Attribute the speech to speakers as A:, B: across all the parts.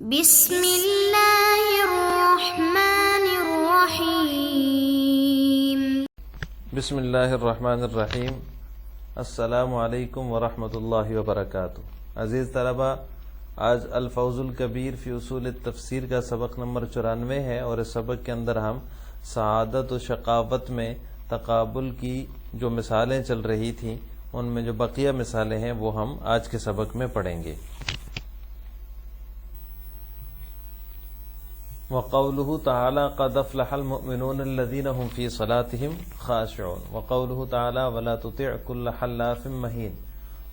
A: بسم اللہ الرحمن الرحیم۔
B: بسم اللہ الرحمن الرحیم۔ السلام علیکم ورحمۃ اللہ وبرکاتہ۔ عزیز طلبہ، آج الفوز الکبیر فی اصول التفسیر کا سبق نمبر 94 ہے، اور اس سبق کے اندر ہم سعادت و شقاوت میں تقابل کی جو مثالیں چل رہی تھیں ان میں جو بقیہ مثالیں ہیں وہ ہم آج کے سبق میں پڑھیں گے۔ وقوله تعالی قد افلح المؤمنون الذين هم في صلاتهم خاشعون، وقوله تعالی ولا تطع كل حلاف مهين،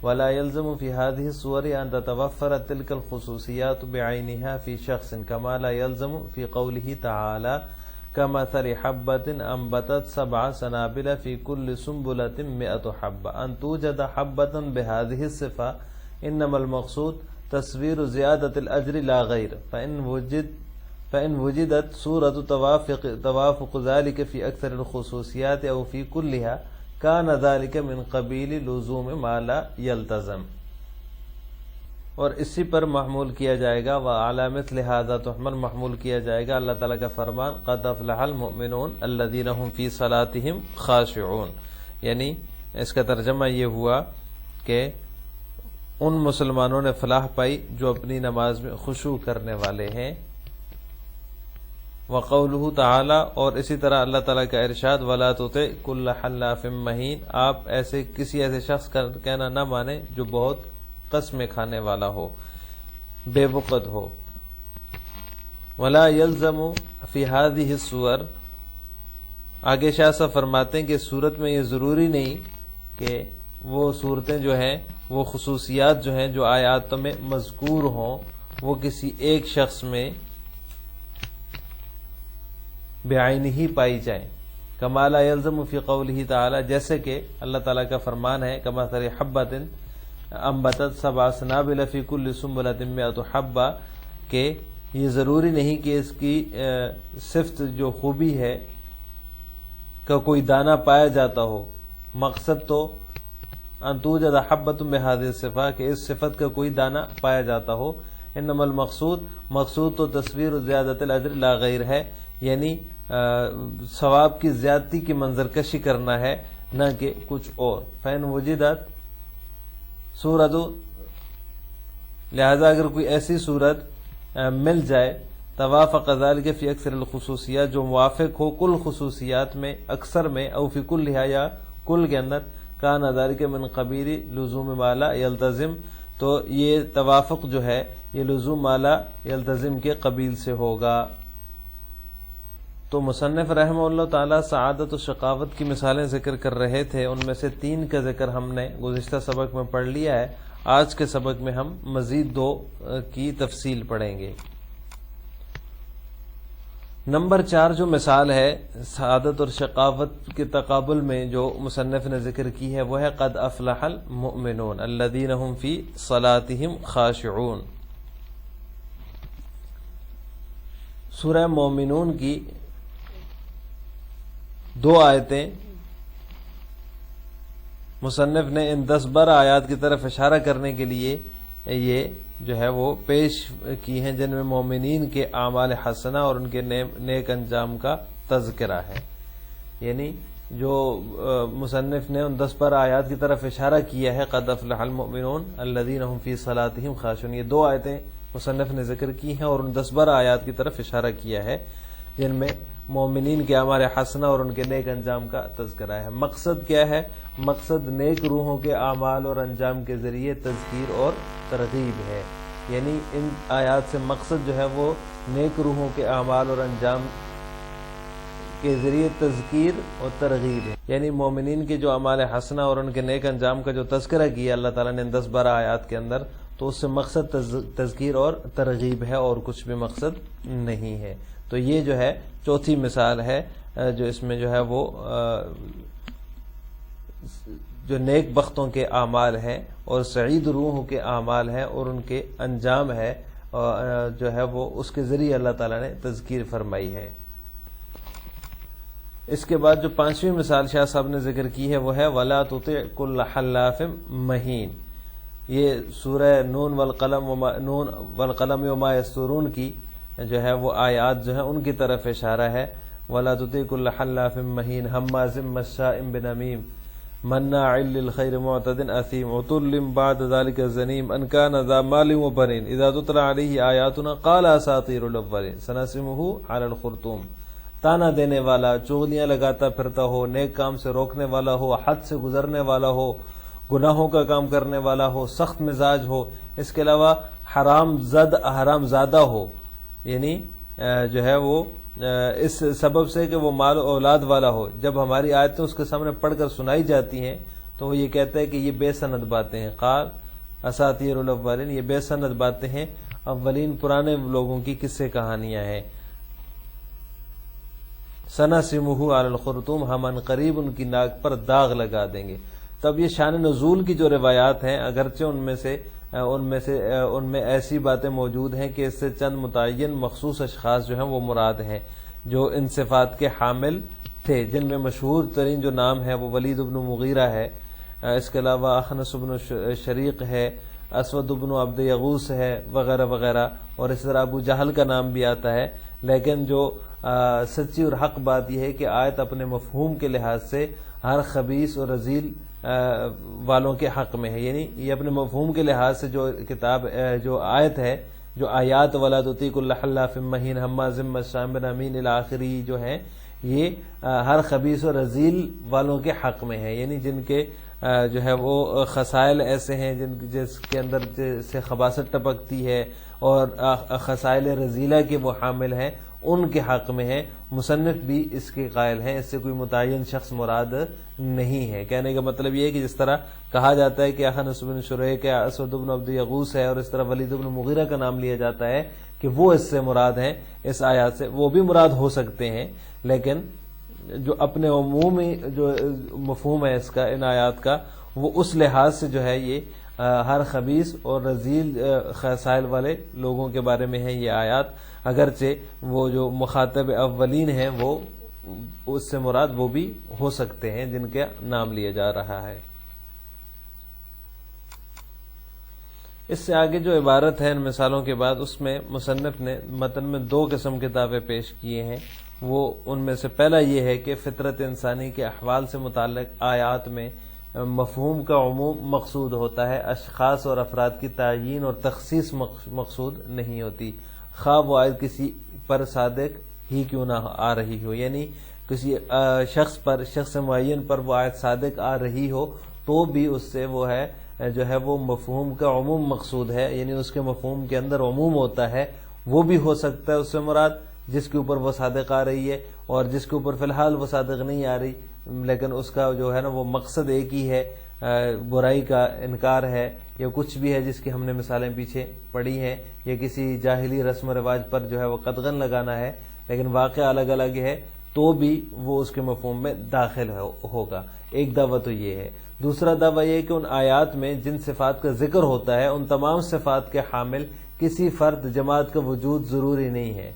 B: ولا يلزم في هذه الصور ان تتوفر تلك الخصوصيات بعينها في شخص كما لا يلزم في قوله تعالى كمثل حبة أنبتت 7 سنابل في كل سنبلة 100 حبة ان توجد حبة بهذه الصفة، انما المقصود تصوير زيادة الأجر لا غير، فإن وجدت صورة توافق ذلك في أكثر الخصوصيات أو في كلها كان ذلك من قبيل لزوم ما لا يلتزم، اور اسی پر محمول کیا جائے گا وعلى مثل هذا تحمل محمول کیا جائے گا اللہ تعالیٰ کا فرمان قد افلح المؤمنون الذين هم في صلاتهم خاشعون، یعنی اس کا ترجمہ یہ ہوا کہ ان مسلمانوں نے فلاح پائی جو اپنی نماز میں خشوع کرنے والے ہیں۔ وقولہ تعالی، اور اسی طرح اللہ تعالیٰ کا ارشاد ولا تطع کل حلاف مہین، آپ کسی ایسے شخص کا کہنا نہ مانیں جو بہت قسمیں کھانے والا ہو، بے وقت ہو۔ ولا یلزم فی ہذہ الصور، آگے شاہ صاحب فرماتے ہیں کہ صورت میں یہ ضروری نہیں کہ وہ صورتیں جو ہیں وہ خصوصیات جو ہیں جو آیاتوں میں مذکور ہوں وہ کسی ایک شخص میں بعین ہی پائی جائیں۔ کما لا یلزم فی قولہ تعالی، جیسے کہ اللہ تعالیٰ کا فرمان ہے کمثل حبۃ انبتت 7 سنابل فی کل سنبلۃ 100 حبہ، کہ یہ ضروری نہیں کہ اس کی صفت جو خوبی ہے کا کوئی دانہ پایا جاتا ہو، مقصد تو ان توجد حبۃ بہذہ الصفہ کہ اس صفت کا کوئی دانہ پایا جاتا ہو۔ انما مقصود تو تصویر زیادت الاجر لا غیر ہے، یعنی ثواب کی زیادتی کی منظر کشی کرنا ہے نہ کہ کچھ اور۔ فین وجدت صورت، لہذا اگر کوئی ایسی صورت مل جائے توافق ذلك فی اکثر الخصوصیات، جو موافق ہو کل خصوصیات میں اکثر میں، او فی کلھا یا کل کے اندر، کان ذلك من قبیل لزوم ما لا یلتزم، تو یہ توافق جو ہے یہ لزوم ما لا یلتزم کے قبیل سے ہوگا۔ تو مصنف رحمہ اللہ تعالیٰ سعادت و شقاوت کی مثالیں ذکر کر رہے تھے، ان میں سے 3 کا ذکر ہم نے گزشتہ سبق میں پڑھ لیا ہے۔ آج کے سبق میں ہم مزید 2 کی تفصیل پڑھیں گے۔ نمبر 4 جو مثال ہے سعادت اور شقاوت کے تقابل میں جو مصنف نے ذکر کی ہے وہ ہے قد افلح المؤمنون الذین هم فی صلاتهم خاشعون۔ سورہ مومنون کی 2 آیتیں مصنف نے ان 10 بر آیات کی طرف اشارہ کرنے کے لیے یہ جو ہے وہ پیش کی ہیں، جن میں مومنین کے اعمال حسنہ اور ان کے نیک انجام کا تذکرہ ہے۔ یعنی جو مصنف نے ان 10 بر آیات کی طرف اشارہ کیا ہے قد افلح المؤمنون الذین هم فی صلاتهم خاشعون، یہ 2 آیتیں مصنف نے ذکر کی ہیں اور ان 10 بر آیات کی طرف اشارہ کیا ہے جن میں مومنین کے اعمال حسنہ اور ان کے نیک انجام کا تذکرہ ہے۔ مقصد کیا ہے؟ مقصد نیک روحوں کے اعمال اور انجام کے ذریعے تذکیر اور ترغیب ہے، یعنی ان آیات سے مقصد جو ہے وہ نیک روحوں کے اعمال اور انجام کے ذریعے تذکیر اور ترغیب ہے، یعنی مومنین کے جو اعمال حسنہ اور ان کے نیک انجام کا جو تذکرہ کیا اللہ تعالیٰ نے ان 10 بارہ آیات کے اندر، تو اس سے مقصد تذکیر اور ترغیب ہے اور کچھ بھی مقصد نہیں ہے۔ تو یہ جو ہے 4تھی مثال ہے جو اس میں جو ہے وہ جو نیک بختوں کے اعمال ہیں اور سعید روحوں کے اعمال ہیں اور ان کے انجام ہے جو ہے وہ اس کے ذریعے اللہ تعالیٰ نے تذکیر فرمائی ہے۔ اس کے بعد جو 5ویں مثال شاہ صاحب نے ذکر کی ہے وہ ہے وَلَا تُطِعْ كُلَّ حَلَّافٍ مَّهِينٍ، یہ سورہ نون والقلم وما یسطرون کی جو ہے وہ آیات جو ہیں ان کی طرف اشارہ ہے. وَلَا تُطِیعْ كُلَّ حَلَّافٍ مَّهِینٍ هَمَّازٍ مَّشَّاءٍ بِنَمِیمٍ مَّنَّاعٍ لِّلْخَیْرِ مُعْتَدٍ أَثِیمٍ عُتُلٍّ بَعْدَ ذَلِکَ زَنِیمٍ أَن کَانَ ذَا مَالٍ وَبَنِینَ اِذَا تُتْلَىٰ عَلَیْهِ آیاتُنَا قَالَ أَسَاطِیرُ الْأَوَّلِینَ سَنَسِمُهُ عَلَى الْخُرْطُومِ. تانا دینے والا، چغلیاں لگاتا پھرتا ہو، نیک کام سے روکنے والا ہو، حد سے گزرنے والا ہو، گناہوں کا کام کرنے والا ہو، سخت مزاج ہو، اس کے علاوہ حرام زادہ ہو، یعنی جو ہے وہ اس سبب سے کہ وہ مال و اولاد والا ہو. جب ہماری آیتیں اس کے سامنے پڑھ کر سنائی جاتی ہیں تو وہ یہ کہتا ہے کہ یہ بے سند باتیں ہیں. قال اساطیر الاولین، یہ بے سند باتیں ہیں، اولین پرانے لوگوں کی قصے کہانیاں ہیں. سنسمہ علی الخرطوم، ہم ان قریب ان کی ناک پر داغ لگا دیں گے. تب یہ شان نزول کی جو روایات ہیں، اگرچہ ان میں ایسی باتیں موجود ہیں کہ اس سے چند متعین مخصوص اشخاص جو ہیں وہ مراد ہیں جو ان صفات کے حامل تھے، جن میں مشہور ترین جو نام ہے وہ ولید بن مغیرہ ہے. اس کے علاوہ اخنس بن شریق ہے، اسود بن عبد یغوث ہے، وغیرہ وغیرہ، اور اس طرح ابو جہل کا نام بھی آتا ہے. لیکن جو سچی اور حق بات یہ ہے کہ آیت اپنے مفہوم کے لحاظ سے ہر خبیث اور رذیل والوں کے حق میں ہے. یعنی یہ اپنے مفہوم کے لحاظ سے جو آیت ہے، جو آیات وَلَا تُطِیعْ كُلَّ حَلَّافٍ مَّهِینٍ هَمَّازٍ مَّشَّاءٍ بِنَمِیمٍ الی آخری جو ہیں، یہ ہر خبیث اور رذیل والوں کے حق میں ہے. یعنی جن کے جو ہے وہ خصائل ایسے ہیں جس کے اندر سے خباثت ٹپکتی ہے اور خصائل رذیلہ کے وہ حامل ہیں، ان کے حق میں ہے. مصنف بھی اس کے قائل ہیں، اس سے کوئی متعین شخص مراد نہیں ہے. کہنے کا مطلب یہ ہے کہ جس طرح کہا جاتا ہے کہ اخنس بن شریق ہے، اسود بن عبد یغوث ہے، اور اس طرح ولید بن مغیرہ کا نام لیا جاتا ہے کہ وہ اس سے مراد ہیں، اس آیات سے، وہ بھی مراد ہو سکتے ہیں. لیکن جو اپنے عمومی جو مفہوم ہے اس کا، ان آیات کا، وہ اس لحاظ سے جو ہے یہ ہر خبیث اور رذیل خصائل والے لوگوں کے بارے میں ہے یہ آیات. اگرچہ وہ جو مخاطب اولین ہیں وہ اس سے مراد وہ بھی ہو سکتے ہیں جن کا نام لیا جا رہا ہے. اس سے آگے جو عبارت ہے ان مثالوں کے بعد، اس میں مصنف نے متن میں 2 قسم کے دعوے پیش کیے ہیں. وہ ان میں سے پہلا یہ ہے کہ فطرت انسانی کے احوال سے متعلق آیات میں مفہوم کا عموم مقصود ہوتا ہے، اشخاص اور افراد کی تعیین اور تخصیص مقصود نہیں ہوتی، خواہ وہ آیت کسی پر صادق ہی کیوں نہ آ رہی ہو. یعنی کسی شخص معین پر وہ آیت صادق آ رہی ہو تو بھی اس سے وہ ہے جو ہے وہ مفہوم کا عموم مقصود ہے. یعنی اس کے مفہوم کے اندر عموم ہوتا ہے، وہ بھی ہو سکتا ہے اس سے مراد جس کے اوپر وہ صادق آ رہی ہے، اور جس کے اوپر فی الحال وہ صادق نہیں آ رہی لیکن اس کا جو ہے نا وہ مقصد ایک ہی ہے، برائی کا انکار ہے، یا کچھ بھی ہے جس کی ہم نے مثالیں پیچھے پڑھی ہیں، یا کسی جاہلی رسم و رواج پر جو ہے وہ قدغن لگانا ہے، لیکن واقعہ الگ الگ ہے تو بھی وہ اس کے مفہوم میں داخل ہوگا. ایک دعویٰ تو یہ ہے. دوسرا دعویٰ یہ ہے کہ ان آیات میں جن صفات کا ذکر ہوتا ہے ان تمام صفات کے حامل کسی فرد جماعت کا وجود ضروری نہیں ہے.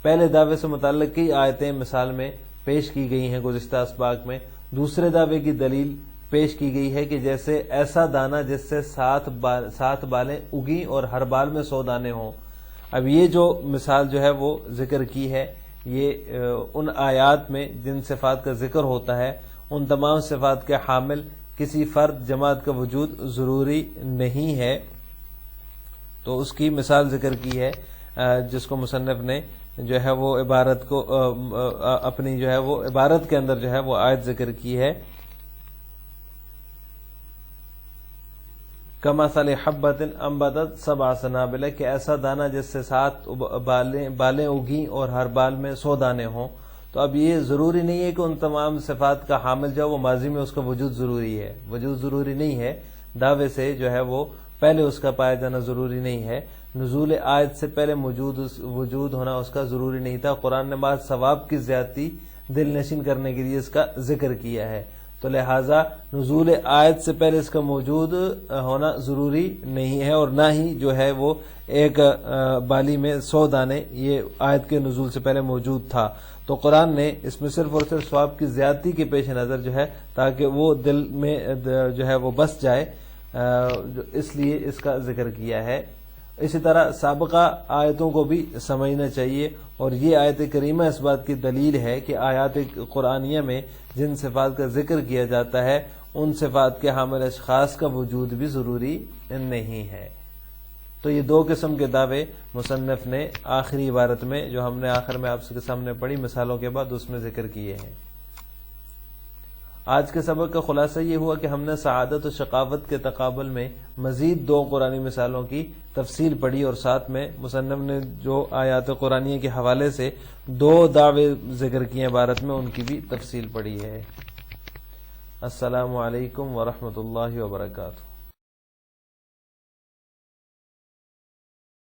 B: پہلے دعوے سے متعلق کئی آیتیں مثال میں پیش کی گئی ہیں گزشتہ اسباق میں. دوسرے دعوے کی دلیل پیش کی گئی ہے کہ جیسے ایسا دانہ جس سے 7 بالیں اگیں اور ہر بال میں 100 دانے ہوں. اب یہ جو مثال جو ہے وہ ذکر کی ہے، یہ ان آیات میں جن صفات کا ذکر ہوتا ہے ان تمام صفات کے حامل کسی فرد جماعت کا وجود ضروری نہیں ہے. تو اس کی مثال ذکر کی ہے جس کو مصنف نے جو ہے وہ عبارت کو اپنی جو ہے وہ عبارت کے اندر جو ہے وہ آیت ذکر کی ہے، کمثل حبۃ انبتت 7 سنابل، کہ ایسا دانہ جس سے 7 بالیں اگیں اور ہر بال میں 100 دانے ہوں. تو اب یہ ضروری نہیں ہے کہ ان تمام صفات کا حامل جو وہ ماضی میں اس کا وجود ضروری ہے، وجود ضروری نہیں ہے. دعوے سے جو ہے وہ پہلے اس کا پایا جانا ضروری نہیں ہے. نزول آیت سے پہلے وجود ہونا اس کا ضروری نہیں تھا. قرآن نے بعض ثواب کی زیادتی دل نشین کرنے کے لیے اس کا ذکر کیا ہے، تو لہٰذا نزول آیت سے پہلے اس کا موجود ہونا ضروری نہیں ہے، اور نہ ہی جو ہے وہ ایک بالی میں 100 دانے یہ آیت کے نزول سے پہلے موجود تھا. تو قرآن نے اس میں صرف اور صرف ثواب کی زیادتی کے پیش نظر جو ہے تاکہ وہ دل میں جو ہے وہ بس جائے اس لیے اس کا ذکر کیا ہے۔ اسی طرح سابقہ آیتوں کو بھی سمجھنا چاہیے، اور یہ آیت کریمہ اس بات کی دلیل ہے کہ آیات قرآنیہ میں جن صفات کا ذکر کیا جاتا ہے ان صفات کے حامل اشخاص کا وجود بھی ضروری نہیں ہے۔ تو یہ دو قسم کے دعوے مصنف نے آخری عبارت میں، جو ہم نے آخر میں آپ کے سامنے پڑھی مثالوں کے بعد، اس میں ذکر کیے ہیں۔ آج کے سبق کا خلاصہ یہ ہوا کہ ہم نے سعادت و شقاوت کے تقابل میں مزید 2 قرآنی مثالوں کی تفصیل پڑھی، اور ساتھ میں مصنف نے جو آیات قرآنیہ کے حوالے سے 2 دعوے ذکر کیے عبارت میں، ان کی بھی تفصیل پڑھی ہے۔ السلام علیکم ورحمۃ اللہ وبرکاتہ۔